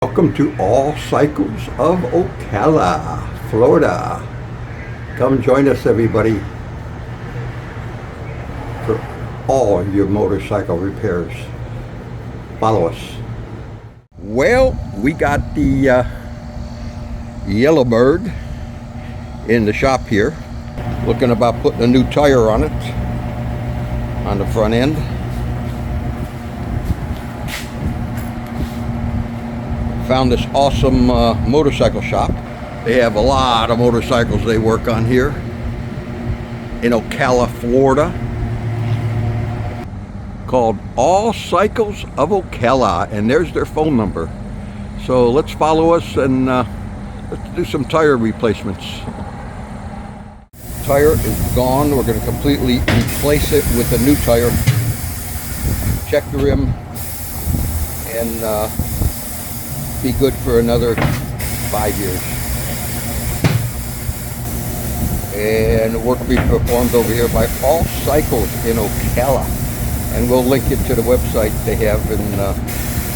Welcome to all Cycles of Ocala, Florida. Come join us, everybody, for all your motorcycle repairs. Follow us. Well, we got the Yellowbird in the shop here. Looking about putting a new tire on it, on the front end. Found this awesome motorcycle shop. They have a lot of motorcycles they work on here in Ocala, Florida, called All Cycles of Ocala, and there's their phone number. So let's follow us and let's do some tire replacements. Tire is gone. We're going to completely replace it with a new tire. Check the rim and be good for another 5 years. And work be performed over here by All Cycles in Ocala, and we'll link it to the website they have and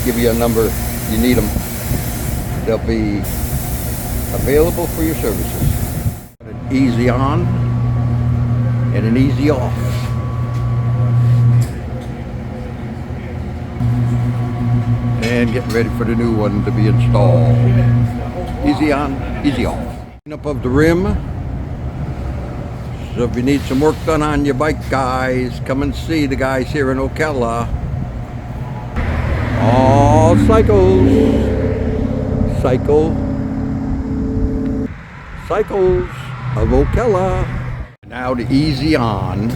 give you a number you need them. They'll be available for your services. An easy on and an easy off. And getting ready for the new one to be installed. Easy on, easy off. Clean up of the rim. So if you need some work done on your bike, guys, come and see the guys here in Ocala. All Cycles. Cycles of Ocala. Now the easy on,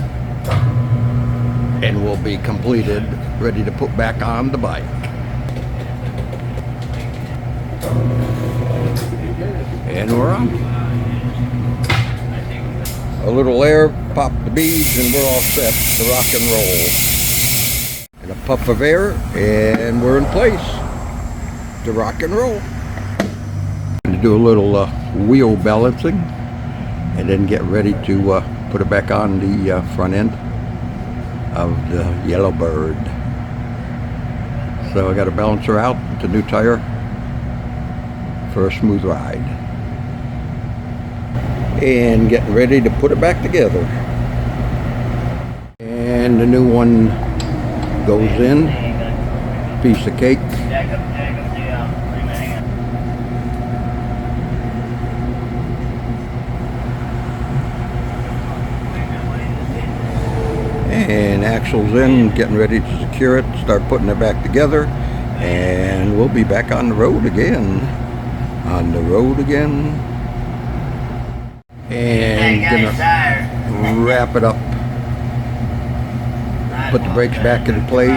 and will be completed, ready to put back on the bike. And we're on. A little air, pop the beads, and we're all set to rock and roll. And a puff of air, and we're in place to rock and roll. To do a little wheel balancing, and then get ready to put it back on the front end of the Yellowbird. So I got to balance her out with the new tire for a smooth ride. And getting ready to put it back together. And the new one goes in. Piece of cake. And axle's in, getting ready to secure it, start putting it back together, and we'll be back on the road again. And gonna wrap it up, put the brakes back in place,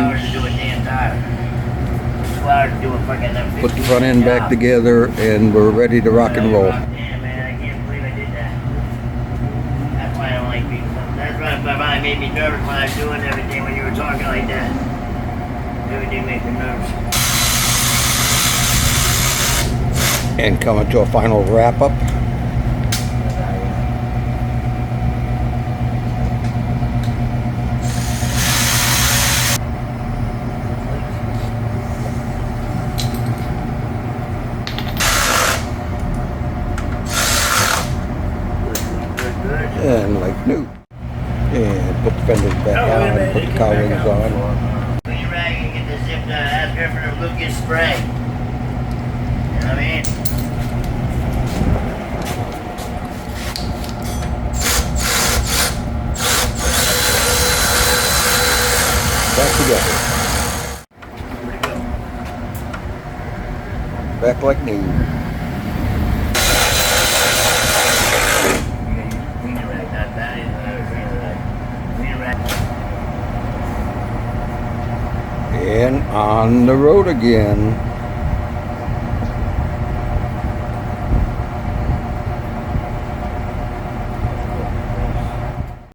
put the front end back together, and we're ready to rock and roll. That's why I don't like people. That's why it made me nervous when I was doing everything when you were talking like that. Everything makes me nervous. And coming to a final wrap up. And like new. And put the fenders back on, put the cowlings on. When you're ready, you get the zip done. Ask her for the Lucas spray. You know what I mean? Back together. Back like new. And on the road again.